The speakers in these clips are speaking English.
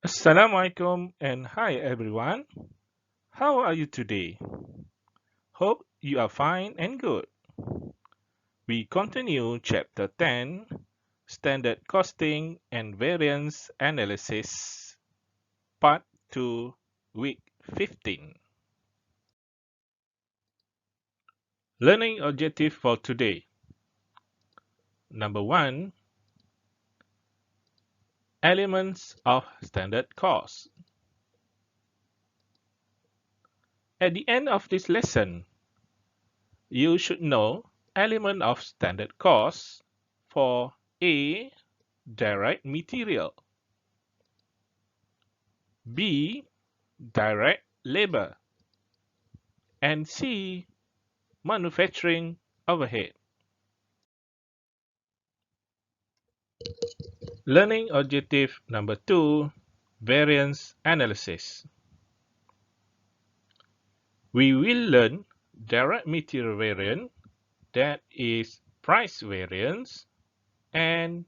Assalamualaikum and hi everyone. How are you today? Hope you are fine and good. We continue chapter 10, Standard Costing and Variance Analysis, part 2, week 15. Learning objective for today. Number 1, elements of standard cost. At the end of this lesson, you should know element of standard cost for A. Direct material. B. Direct labor. And C. Manufacturing overhead. Learning objective number 2. Variance analysis. We will learn direct material variance, that is price variance, and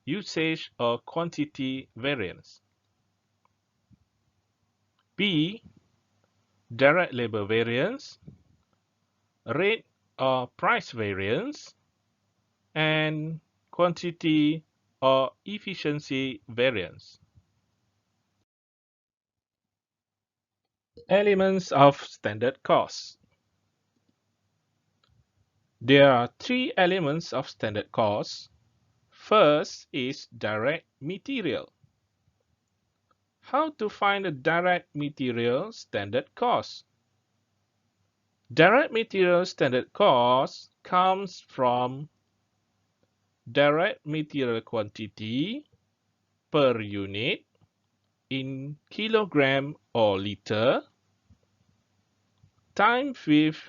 usage or quantity variance. B. Direct labor variance, rate or price variance, and quantity or efficiency variance. Elements of standard cost. There are three elements of standard cost. First is direct material. How to find the direct material standard cost? Direct material standard cost comes from direct material quantity per unit in kilogram or liter times with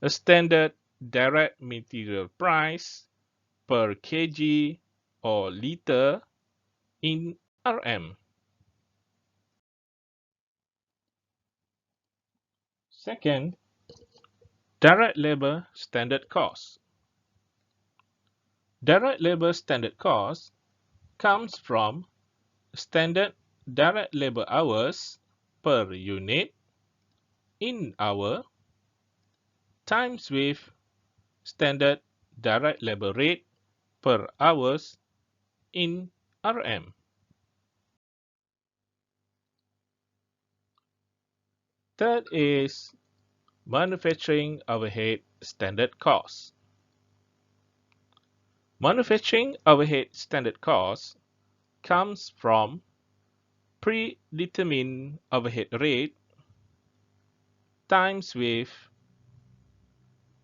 a standard direct material price per kg or liter in Rm. Second, direct labor standard cost. Direct labor standard cost comes from standard direct labor hours per unit in hour times with standard direct labor rate per hours in Rm. Third is manufacturing overhead standard cost. Manufacturing overhead standard cost comes from predetermined overhead rate times with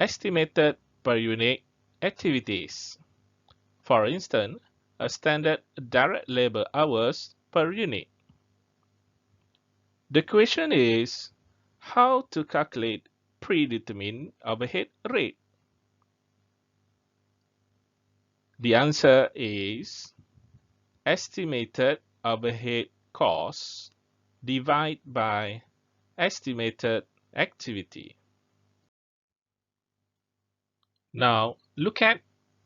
estimated per unit activities. For instance, a standard direct labor hours per unit. The question is how to calculate predetermined overhead rate. The answer is estimated overhead cost divided by estimated activity. Now look at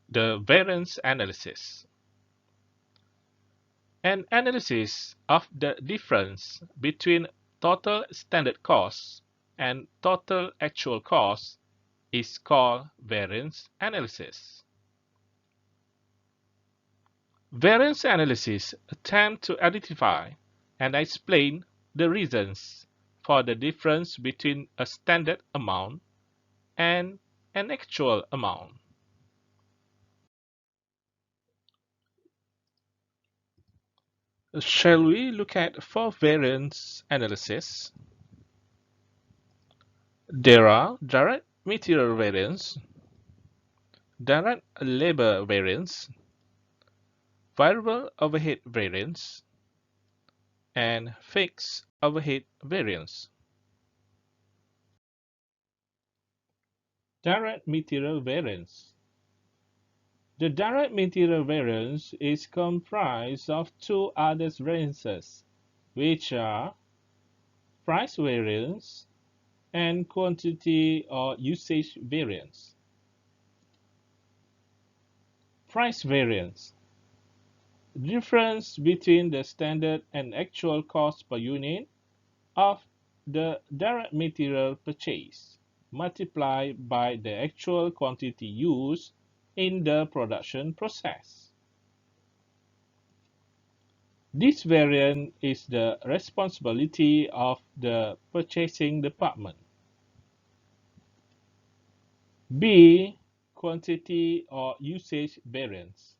the variance analysis. An analysis of the difference between total standard cost and total actual cost is called variance analysis. Variance analysis attempts to identify and explain the reasons for the difference between a standard amount and an actual amount. Shall we look at for variance analysis? There are direct material variance, direct labor variance, variable overhead variance, and fixed overhead variance. Direct material variance. The direct material variance is comprised of two other variances, which are price variance and quantity or usage variance. Price variance. difference between the standard and actual cost per unit of the direct material purchase multiplied by the actual quantity used in the production process. This variance is the responsibility of the purchasing department. B. Quantity or usage variance.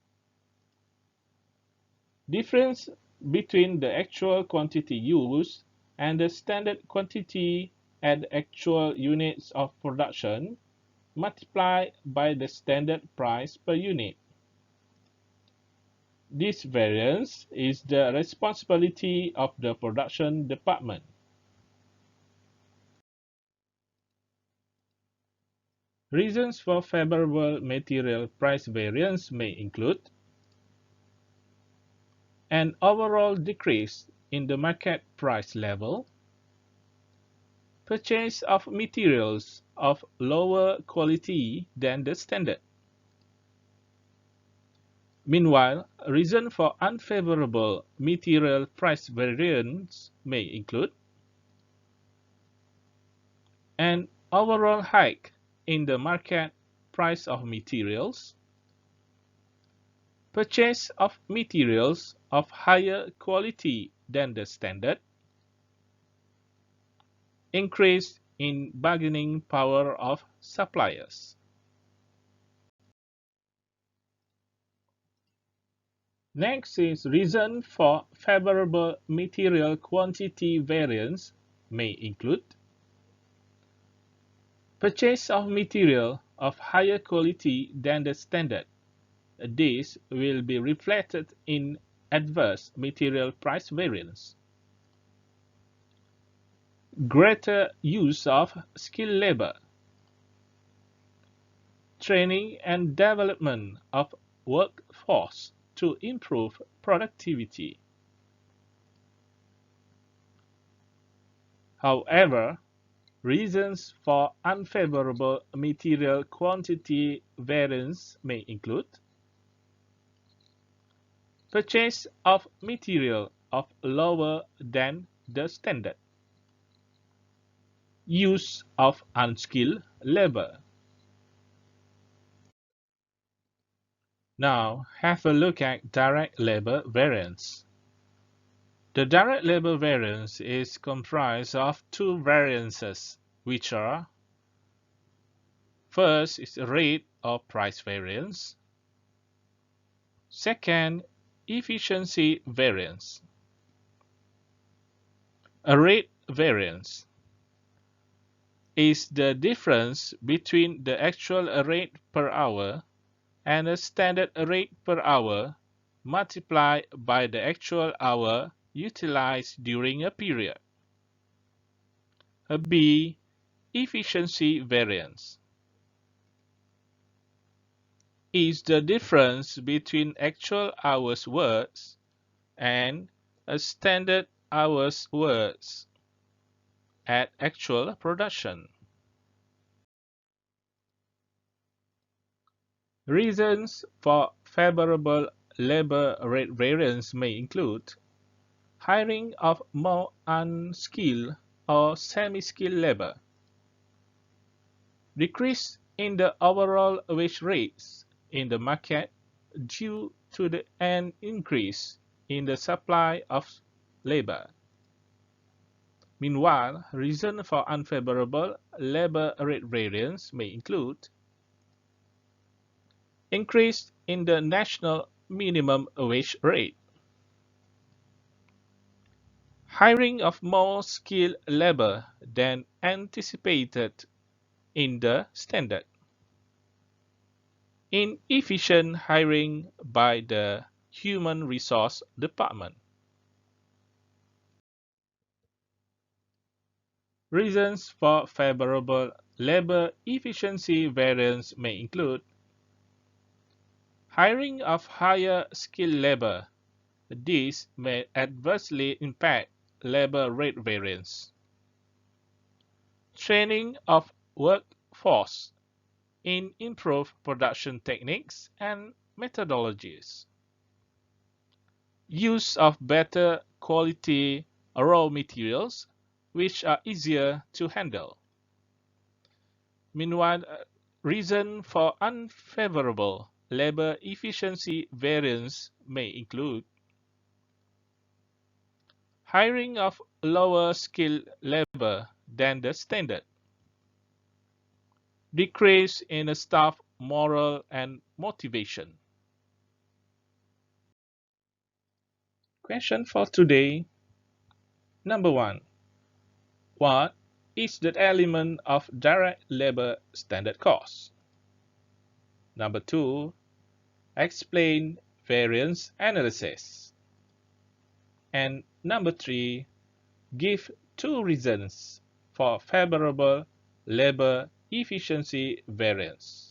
Difference between the actual quantity used and the standard quantity at actual units of production multiplied by the standard price per unit. This variance is the responsibility of the production department. Reasons for favorable material price variance may include an overall decrease in the market price level, purchase of materials of lower quality than the standard. Meanwhile, reasons for unfavorable material price variance may include an overall hike in the market price of materials, purchase of materials of higher quality than the standard, increase in bargaining power of suppliers. Next is reason for favorable material quantity variance may include purchase of material of higher quality than the standard. This will be reflected in adverse material price variance. Greater use of skilled labor. Training and development of workforce to improve productivity. However, reasons for unfavorable material quantity variance may include purchase of material of lower than the standard, use of unskilled labor. Now, have a look at direct labor variance. The direct labor variance is comprised of two variances, which are first is rate or price variance, second, efficiency variance. A rate variance is the difference between the actual rate per hour and a standard rate per hour multiplied by the actual hour utilized during a period. B. Efficiency variance is the difference between actual hours worked and a standard hours worked at actual production. Reasons for favorable labor rate variance may include hiring of more unskilled or semi-skilled labor, decrease in the overall wage rates in the market due to an increase in the supply of labor. Meanwhile, reasons for unfavorable labor rate variance may include increase in the national minimum wage rate, hiring of more skilled labor than anticipated in the standard, inefficient hiring by the Human Resource Department. Reasons for favorable labor efficiency variance may include hiring of higher skilled labor. This may adversely impact labor rate variance. Training of workforce in improved production techniques and methodologies. use of better quality raw materials, which are easier to handle. Meanwhile, reason for unfavorable labor efficiency variance may include hiring of lower skilled labor than the standard, decrease in staff morale and motivation. Question for today. Number 1. What is the element of direct labor standard cost? Number 2. Explain variance analysis. And number 3. Give 2 reasons for favorable labor efficiency variance.